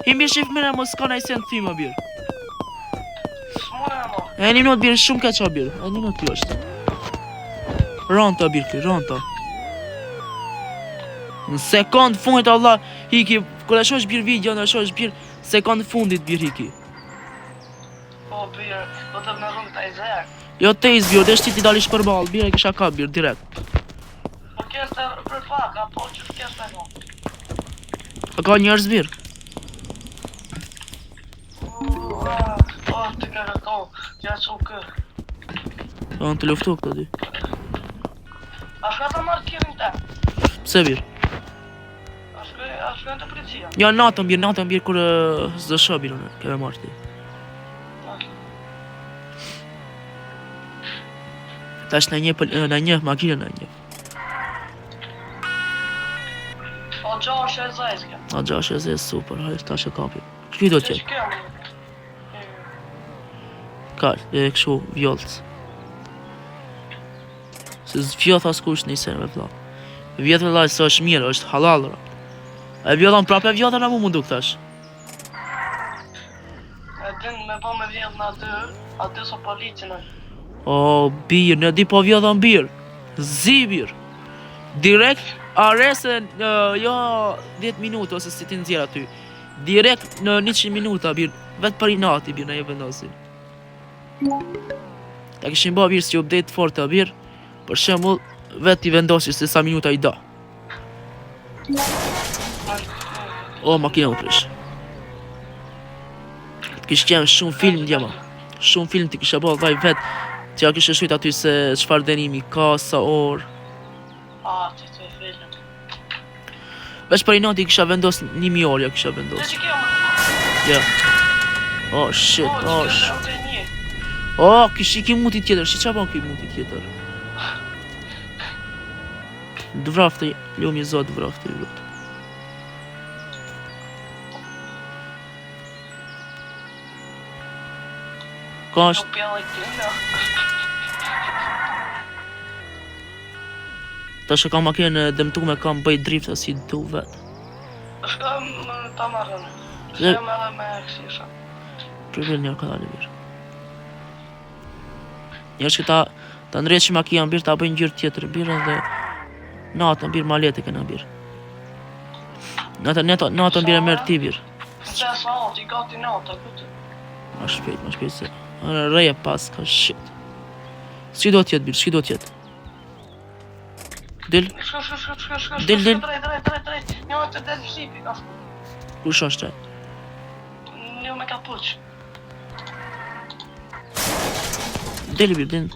Himbi shif mire mos ka na i sen të thima birë. Smune e mo. E një minut birë shumë keqa birë. E një minut kjo është. Ranta birë ki, ranta. Në sekund fundit Allah hiki. Kër e shosh birë video në shosh birë sekund fundit birë hiki. Po birë, do të më rrungë të i zërë. Jo te izbjo, dhe shti ti dalish për balë, birë e kisha ka birë direkt. Po kështë për faka, po që kështë e mo. A ka njerëz birë? Po, të kërë to, tja që u kërë. A në të luftu këto di. A shka të marrë kirin te? Pse birë? A shka të policia? Ja natën birë kër zë shë birë në, keve marrë ti. Ta është në një makinë në një. O gjash e zajzke. A gjash e zezë super, hajtë ta shë kapi. Kështu do Që tjetë? që kemë? Kar, e kështu vjollës. Se vjollë askush në i sen me vla. Vjetë me lajë së është mirë, është halal rap. E vjollën prapë e vjollën a mu mundu këtash. E din me po me vjedh në aty so policin e. O, birë, në di po vjollën birë. Zi birë. Direkt, aresen, jo 10 minutë ose si ti nëzirë aty. Direkt në 100 minuta birë. Vetë për i nati birë në e vendosin. Ta kishin ba birë si update fort të birë. Për shemull, vetë i vendosi se sa minuta i da. O, makina u prish. Të kish qenë shumë film djema. Shumë film të kisha ba vaj vetë. Që ja kishe shujt aty se çfarë denimi ka, sa orë. A, që të film. Vesh për i nati i kisha vendos 1000 orë, ja kisha Që vendos. që kemë? Ja. Oh shit, O, oh që shit. të një. Oh, kish i ki muti tjetër, shi qa ban ki muti tjetër? Dvrafte, lumi zot dvrafte i vlot. Ka është, Nuk pjellë i të nga. Tash e kam makinën e dëmtuar, kam bëj drift si du vet. Shka ta marrën. Shka me kësisha. Privel njërë ka dalë birë. Njërë që ta ndreqë që makina birë, ta bëjnë gjyrë tjetër birë dhe natën birë malete këna birë. Natën birë e merë ti birë. Se sa ati, gati nata, këtë. Ma shpejt se reje pas ka shit. S'ki do tjetë birë, s'ki do tjetë. Dil? Shka, Dil. drejt. Një të del shqipi, ka shku. Kush është e? Një me kapuq. Dil birë, dil.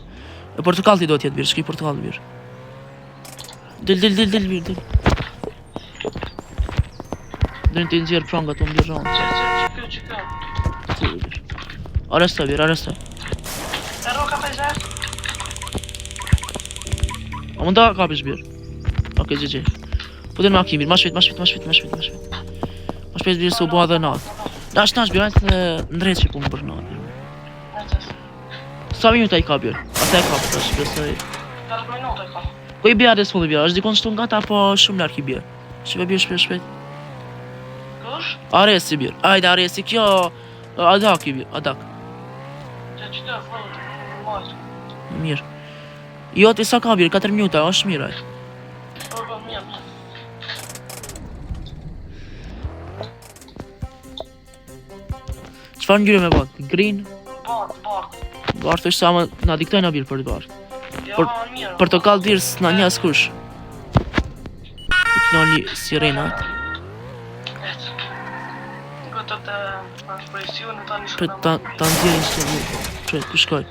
E portokall ti do tjetë birë, s'ki portokall birë. Dil birë, dil. Drin t'i nxjerë pranga të mbjerë rëndë. Që. Arresta birë, arresta. E roka 50. A mund ta kapish birë. Oke, GG. Po dhe në makim birë, ma shpejt. Ma shpejt birë se u bua dhe natë. Nash birë, ajtë ndrejtë që pu më bërë natë. Sa minuta i ka birë? Ata e ka për tash, besoj. 10 minuta i ka. Ko i bjerë adres fulli birë? Është dikon shtu nga ta, po shumë lark i birë. Shqipe birë shpejt. Kush? Arresti birë. Ajde arresti, kjo... Adak i birë, adak. Që të vëllë, majtë. Mirë. Jo, ti sa ka birë? 4 minuta, është mirë ajtë. Po, mirë. Qëfar ngjyre me batë? Green? Bart. Bartë është sa më na diktojnë a birë për të bartë. Jo, mirë. Portokall dirë s'na një askush. Të knolli sirenat. Këtë të presionë ta një Prit, ta nxjerrin së mirë. Prit, ku shkoj?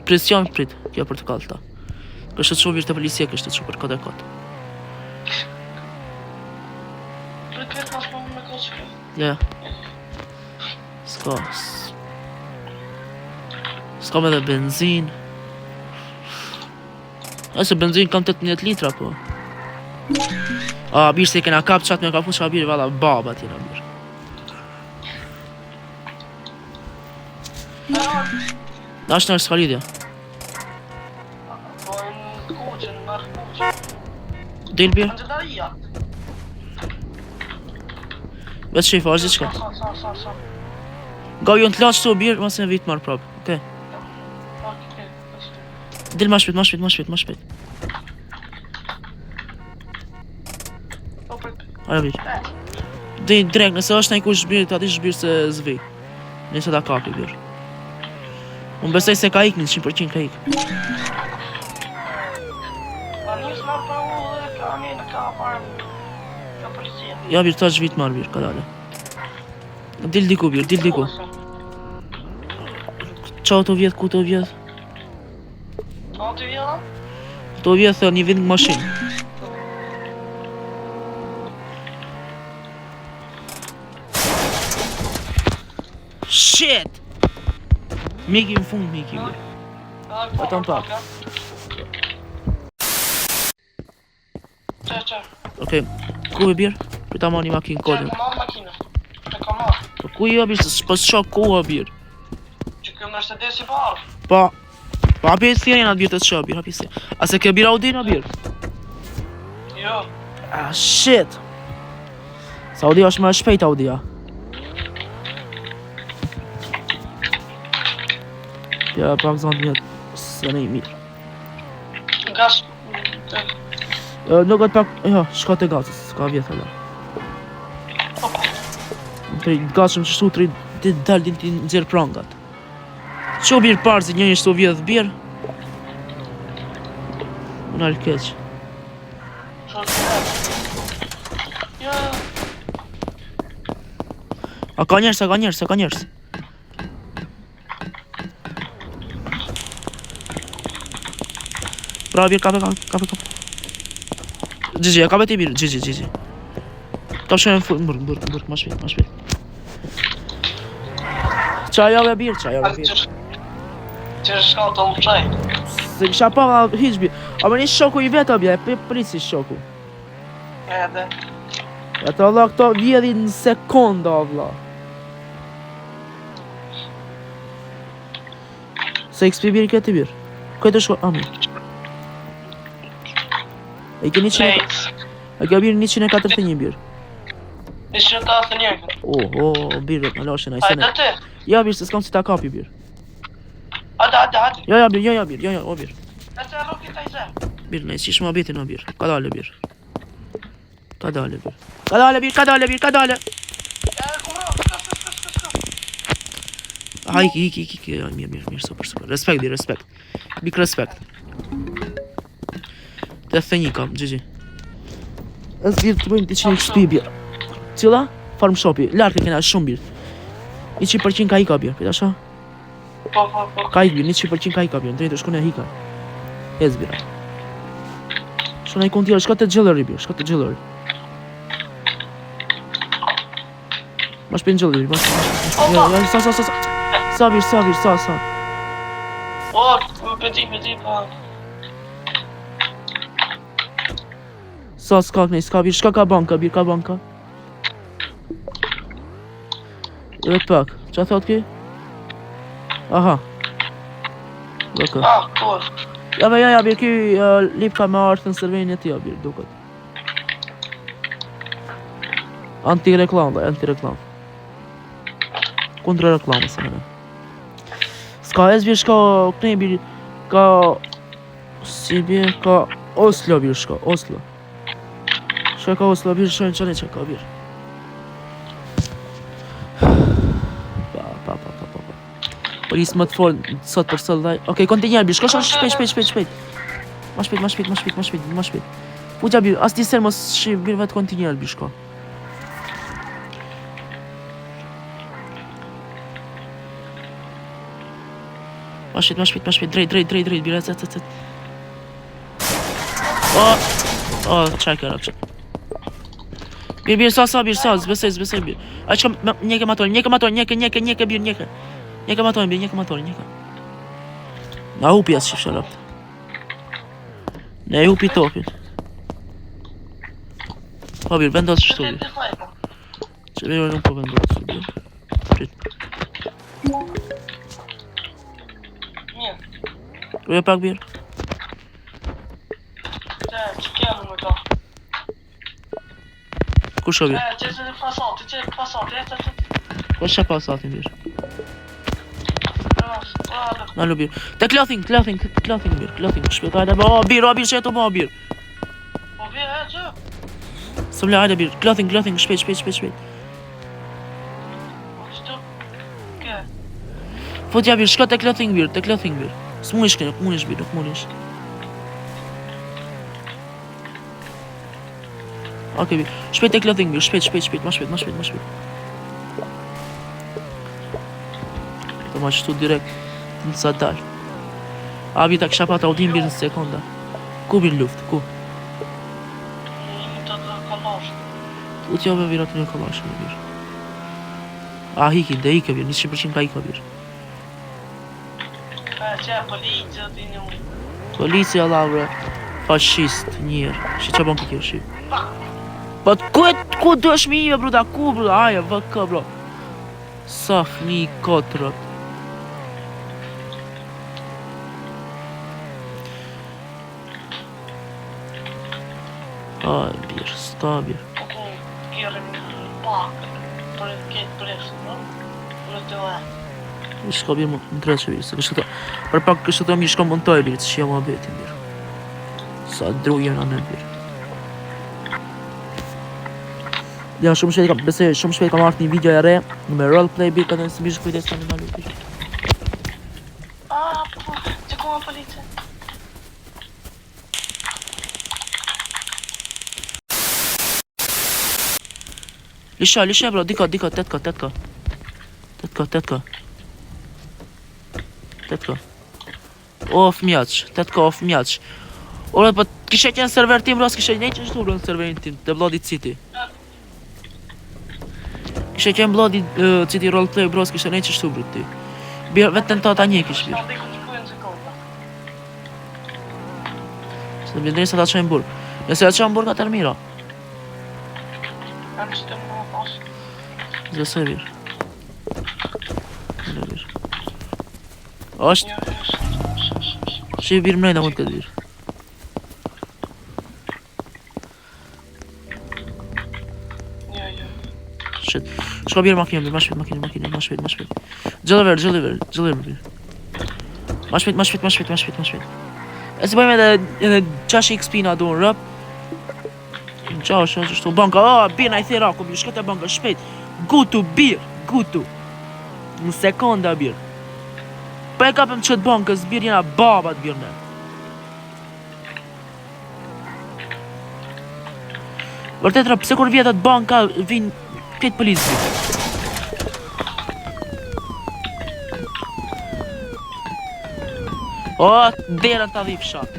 Presion, prit, kjo portokall ta. Kështë të shumë virë të policia, kështë të shumë për kod e kod. Prit vetë mas më me këtë që. Ja. S'kam edhe benzin. Ase benzin kam 18 litra, po. A, birë se kena kap qatë me ka fu qa birë, valla baba tjena birë. Ashtë nërë s'ka lidhja. Po, në kuqën, në kuqën. Del birë? Në gjëdaria. Vetë shefa, është diqka. Sa. Ga ju në të latë shtu birë, mas e vitë marë prapë. Okej. Del ma shpejt. Ajo birë. Dhe drejk, nëse është në i kush birë, ta ti shbirë se zvi. Nëse ta kapi birë. Unë besoj se ka ikë, 100% ka ikë. Ma njës nga pa u dhe ka një në ka parë ka policia. Ja birë, ta është vitë marë birë, ka dale. Dil diku birë, dil diku. Qa të vjetë, ku të vjetë? A të vjela? Të vjetë një vind në mashinë. Shit! Miki në fund, Miki birë. Ata në pak. Që. Okej, ku e birë? Për ta ma një makinë kodin. Që, marë makina. Të ka marë. Po ku i o birë, se pas qa ku o birë? Që kjo Mercedes i parë. Pa hapi e siren atë birë të qa birë, hapi siren. A se ke birë Audi në birë? Jo. Ah, shit! Sa Audi është më e shpejt Audia. Ja, pak zonë vjetë, se ne i mirë. Gas. Nuk atë pak, jo, shka të gazës, s'ka vjetë ala. Të gazëm që shtu të dalë të nëzirë prangat. Që birë parë si njënjë shtu vjetë birë? Unë alë keqë. Jo. A ka njerës. Bravo birë, kape. GG, kape ti birë, GG. Ta shkojnë full, mërë, ma shpejt. Qajave birë. Që shka të më qaj. Se kisha pa nga hiq birë. A më një shoku i vetë abja, e prisi shoku. Edhe. Ja të Allah këto vjedhin në sekonda, Allah. Se XP birë këtë birë. Këtë shko, amin. E ke 100. Lejt. A ke birë 141 birë. 141. Birë, më lashin ai se Hajde ne. ti. Ja birë se s'kam si ta kapi birë. Hajde. Ja birë, o birë. Atë rroki taj zë. Birë, ne si shma bitin o birë. Ka dale birë. Ka dale birë. Aha, iki, ja, mirë, super. Respekt, birë, respekt. Bik respekt. Të thënjë kam, GG. As birë të bëjmë të që një shpi birë. Cila? Farm shopi, lartë e kena shumë birë. 100% ka hika birë, pita sha? Po. Ka hik birë, 100% ka hika birë, në drejtë shku në hika. Ez birë. Shku në i kontira, shka të gjellëri birë, Ma shpin gjellëri birë, Sa birë. O, pëti, pa. S'ka birë, shka ka banka birë, Jo vetë pak, qa thot ki? Aha. Lëka. Cool. Ja birë, ki lip ka me artë në serverin e tja birë, duket. Anti-reklam. Kundra reklamë, se mëne. Ska ez birë, shka këne birë, ka... Si birë, ka... Oslo birë, shka, Oslo. Shka ka Oslo birë, shojnë qëne që ka birë. Polis më të folë sot për sëllë. Okej, kontinjer birë, shko shpejt. Ma shpejt. Puja birë, as disër mos shi birë vetë kontinjer birë, shko. Ma shpejt, drejt, birë, zet. Qaj kërë, Birë, sa, zbesej birë. A që njeke matore, birë. Njeke matore. Na hupi asë shifë shalap. Ne hupi topin. Po birë, vendosë shtu birë. Që birë nuk po vendosë birë. Prit. Ruje pak birë. Që kemë më ka. Ku shë birë? Që pasat, Po shë pasatin birë. Nalë birë. Te clothing birë. Shpjot, hajde, birë, që jetu birë. Po vje, që? Së mle, hajde birë. Clothing, shpejt. Shtu? Ke? Fotja birë, shko te clothing birë. S'munish ke, nuk munish. Okej birë. Shpejt te clothing birë, shpejt. Ma shpejt. Të ma qëtu direkt në sa dalë. Abi ta kësha pat audin birë në sekonda. Ku birë luft, ku? Një të kalash. U t'jove birë atë një kalash birë. A hikin, dhe hike birë, 100% ka hike birë. Që policia t'i një mu. Policia lavre, fashist, njërë. Shi që bon këtë shi? Po ku dëshmi i bruda, aja, vëkë bro. Sa fmi kotrët. Aj, birë, sta birë. Okej, kjerëm një pak. Për këtë presë, no? Në të e. Shko birë më në treqe birë, se kështë të... Për pak kështë të mi shko montoj birë, që jam abetin birë. Sa drujën anë birë. Ja, shumë shpejt kam artë një video e re, me roleplay birë, këtë nësë mishë kujdes të një malu birë. Po, që ku më policia? Lisha bro, diko, tetka. Of mjaq. Ora, po kishe qenë server tim, bro, s'kishe një që shtu, bro, në serverin tim, të Bloody City. Kishe qenë Bloody City roleplay, bro, s'kishe një që shtu, bro, ti. Vetën ta një kish, birë. Se të bjendrin se ta qojnë burg. Nëse ta qojnë burg, atër mira. Zësë birë. Është? Që i birë mrejna mund këtë birë. shit. Shko birë makinë, birë, ma shpejt. Gjëllë birë. Ma shpejt. E si bëjmë edhe 6 XP na do në rëp. Qao, shtu banka, birë na i thira, kom ju shkët e banka, shpejt. Gutu, birë. Në sekonda birë. Pa e kapëm qëtë bankës, birë jena babat birë ne. Vërtet rëp, pse kur vjetat banka, vinë këtë policë birë. O, derën ta dhip shak.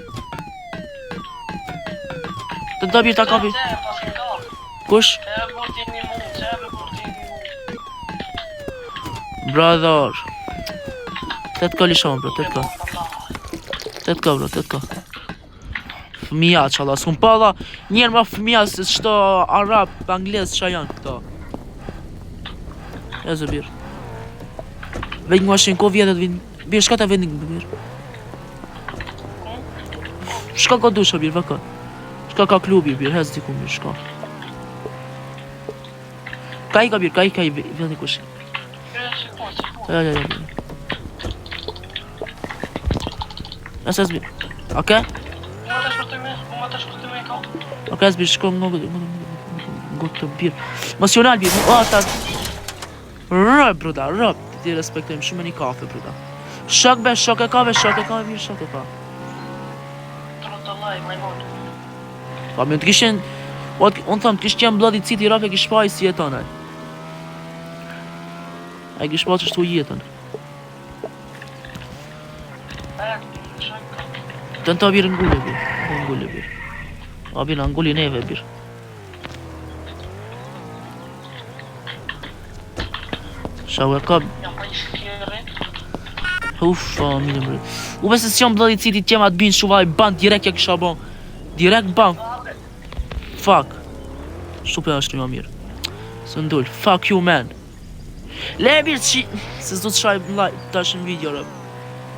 Të da birë ta kapi. Kush? Brother. 8K lishon, bro, 8K, bro. Fëmija, qalla, s'kum pa dha njerë ma fëmija se qëto arab, angles, qa janë këto. E zë birë. Vejnë nga shenë ko vjetët vinë. Birë, shka ta vendin këtë birë? Shka ka dusha birë, vëka. Shka ka klubi birë, hez diku birë, shka. Ka i birë, ka i vjellë një kushin. Ja, birë. Nëse zbir, oke? Oke, zbir, shko më të birë. Mosional birë, ta... Rëp, bruda, rëp. Ti respektojmë shumë e një kafe, bruda. Shok e ka birë, Pa, me të kishen... Unë thamë, të kishë qenë bladi citi Irak e kishë pa i si jeton, e kishë pa që shtu jetën. Të në ta birë ngulle birë. A birë, ngulli neve birë. Shau e ka... Uffa, mine mërë. U bese si jam bladi citi tjema të binë shuvaj ban, direkt ja kisha ban. Direkt ban. Fuck. Shtupe është një mirë. Së ndull, fuck you man. Le birë që... Se s'du të shaj të është në video rëp.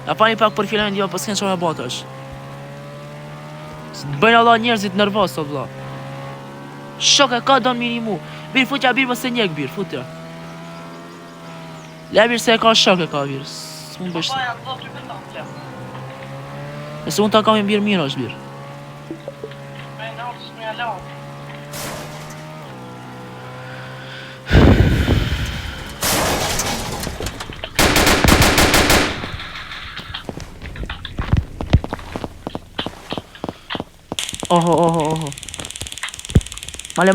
Ja pa një pak për filmen dhjo, për s'ken që me batë është. Bëjnë Allah njerëzit nervos, o vla. Shok e ka do minimu. Birë, futja birë mëse njek birë, futja. Le birë se e ka shok e ka birë. Së mund bësht. Nëse unë ta kam e birë mirë është birë. Oho. Male.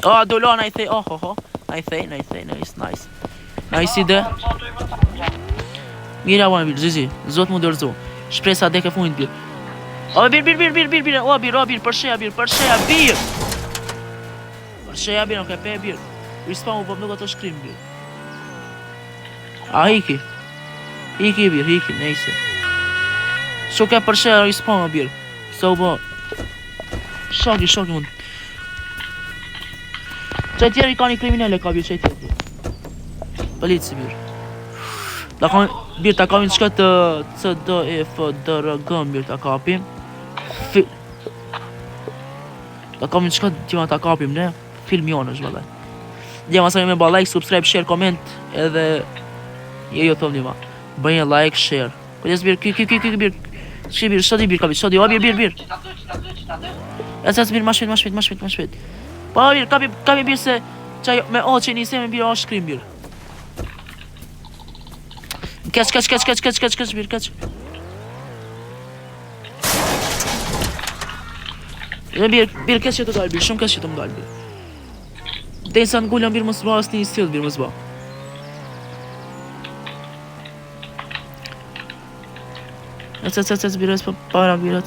Oh, dolon, I say, oho. I say, nice. Nice ide. Mira, wana birë, zizi. Zot mu dërzu. Shpresa deke fundit birë. O, birë. O, birë, përsheja birë. Përsheja birë, nuk e pe birë. Respawn u pop nuk ato shkrim birë. A, hiki. Hiki birë, nejse. Shuk e përsheja respawn birë. So bo Shoki mund Qaj tjeri ka një kriminele ka birë qaj tjeri Polici birë ta kapim qëka të CDFDRG birë ta kapim Ta kapim qëka tima ta kapim ne Film jonë është vëllaj Djema sa me ba like, subscribe, share, comment Edhe jo thom një ma Bëjnë like, share Kujdes birë, ki birë Shodi birë kapi, shodi, o birë Ecës birë, ma shpet Pa birë, kapi birë se Qaj me o që njëse me birë o shkrim birë Keq birë, keq Birë, keq që të dalë birë, shumë keq që të më dalë birë Dejnë sa në gullën birë mësë ba, asë një stil birë mësë ba Ec, birë, para birë,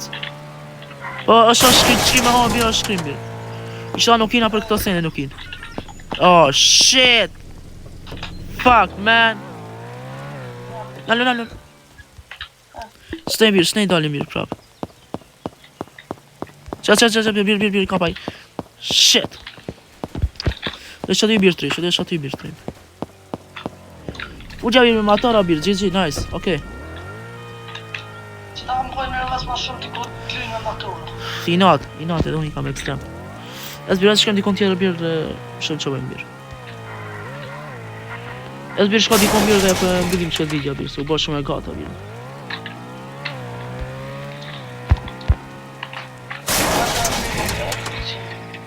O, është shkrim, birë, është shkrim, birë Ishta nukina për këto sene, nukin Oh, shit Fuck, man Nalë Shtej birë, shtej dalim birë, prap Qa, birë, kapaj Shit Dhe shatu i birë tri U gja birë me matara birë, GG, nice, okej Ta më pojnë në rëvës ma shumë t'i këtë ty në motorë I natë edhe unë i kam ekstrem Esbir, shkojmë dikon tjetër birë, shumë çojmë birë. Esbir, shko dikon birë dhe për mbyllim çdo video birë, se u bë shumë e gata birë.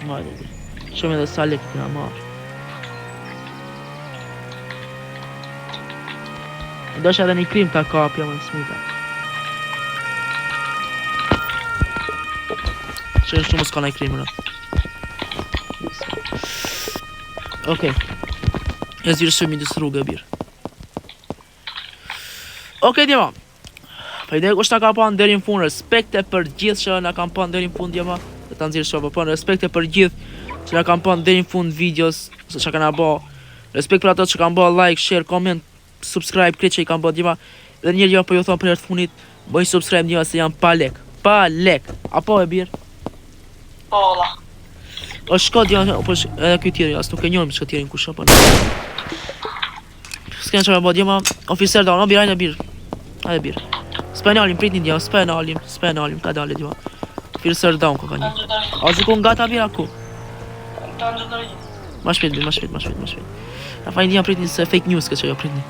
Majde birë. Shumë edhe sa lekë këna marrë. Do është edhe një krim ta kapja më në smita. Që shumë s'ka një krim, Okej. E zirë shumë i disë rrugë e birë. Okej, djema. Pa ide kush na ka pa deri në fund, respekte për gjithë që na kanë pa deri në fund, djema. Dhe ta nxirë shumë, po respekte për gjithë që na kanë pa deri në fund videos, se çka kanë bë. Respekt për ato që kanë bë like, share, comment, subscribe, këtë që i kanë bë, djema. Dhe njëri jo po ju thon për herë të fundit, bëj subscribe, djema, se janë pa lek. Pa lek. Apo e birë? Pola. O shko djema, po edhe ky tjetri, as nuk e njohim çka tjetrin kush apo. S'kan çfarë bë djema, oficer down, birë, hajde birë. Hajde birë. Spenalim, pritni djema, spenalim, ka dalë djema. Oficer down ka një. A zikon gata birë aku? Ma shpejt birë, ma shpejt. Na fajin djema pritni se fake news këtë që jo pritni.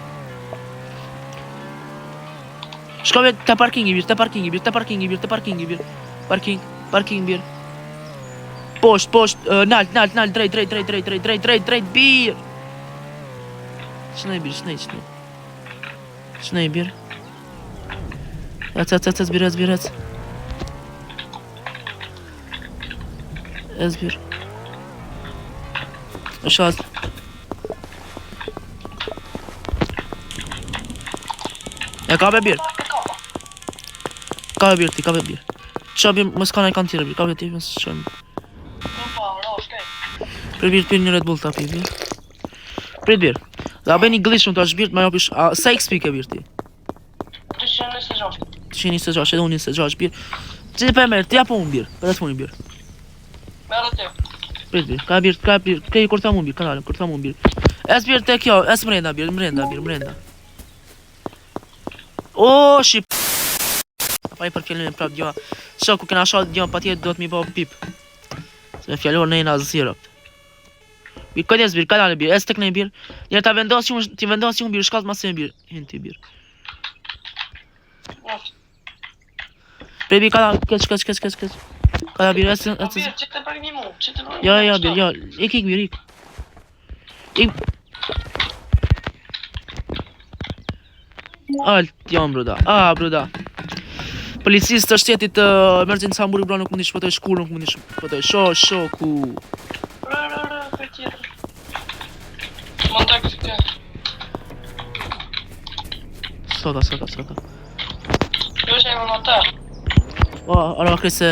Shkove te parkingi birë, te parkingi birë. Parking birë. Posht, nalt, drejt, birë. Shnej birë. Shnej birë. Ec, birë. Birë. Shaz. E ka be birë. Ka be birë. Qa birë, mos ka nëj kanë tjere birë, ka be tjere, mos qënë. Prit birë, një Red Bull ta pi birë. Prit birë. Dhe a bëj një glitch të është birë, ma jopish, sa XP ke birë ti? 326, edhe unë 26 birë. Që për e merë, ti apo unë birë, për e të unë birë. Merë të. Prit birë, ka birë, krej kur tham unë birë, kanalem, kur tham unë birë. Es birë te kjo, es mrenda birë, mrenda. O, shqip. Pa i për fjallin e prap djoma. Shok, ku kena shat djoma pa tjetë do të mi po pip. Se me fjallor në jena zirop. Birë, këtë jes birë, kanale birë, es tek në birë. Njerë ta vendosi unë birë, shkallët masë e birë. Hinë ti birë. Pre birë, kanale, keq. Kanale birë, es... Birë, që të për një mu, Ja, birë, ik birë, ik. Alt, jam bruda, bruda. Policisë të shtetit të emergjencë Hamburg, bro, nuk mundi shpëtoj shkull, nuk mundi shpëtoj shoku. Për tjetër. Montak të kjo. Soka. Jo që e më notar. O, arra krej se...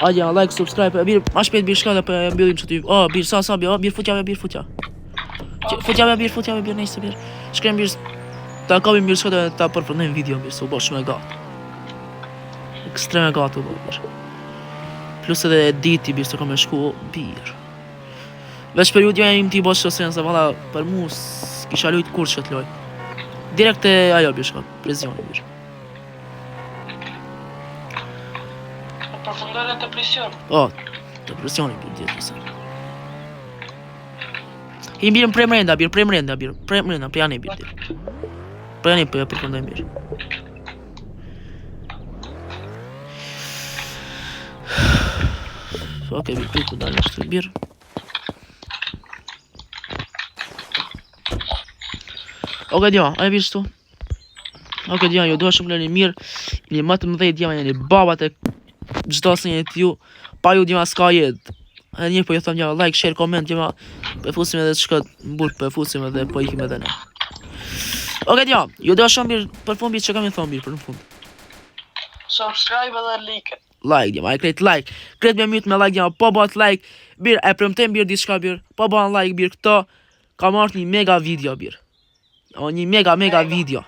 Adja, like, subscribe, birë, ma shpejt birë shka dhe për mbyllim që ty. O, birë, sa, birë, futja. Futja birë, nejse birë. Shkrem birë, ta kapim birë shka dhe ta përfërnojmë video birë, se u bo shumë e gatë. Ekstrem e gatë u bo birë. Plus edhe editi birë, se kam e shku birë. Veç periud jo im ti bo shosren, se valla për mu s'kisha lujt kur që t'loj. Direkt e ajo birë shka, prezioni birë. Përfundore të prision. O, të presioni birë, djetë nëse. I birë prej mrenda, prej janë i birë. Prej janë i për përfundojnë birë. Oke, birë, pritu dalë nështë të birë. Oke, djema, aje birë shtu. Oke, djema, ju doha shumë lërë një mirë. Një më të mëdhej, djema, një babat e gjdo së një t'ju. Pa ju, djema, s'ka jetë. Edhe njërë po ju thëmë, like, share, comment, djema. Po e fusim edhe që këtë mburë, po e fusim edhe po ikim edhe ne. Oke, djema, ju doha shumë birë për fund birë që kam i thonë birë për në fund. Subscribe edhe like. Like, djema, e krejt like. Krejt me mytë me like, djema, po bat like. Birë, e premtem birë diçka birë. Po ban like birë këto. Ka marrë një mega video birë. O, një mega video.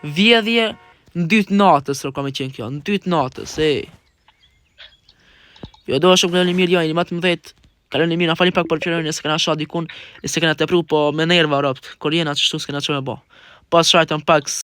Vjedhje në 2 natës, rë kam e qenë kjo, në 2 natës, Jo do shumë këllën e mirë, një matë më dhejtë. Kalën e mirë, na falin pak për qërën, nëse kena shat dikun, nëse kena të pru, po me nerva ropt, kur jena që shtu s'kena që me bo. Pas shajtën pak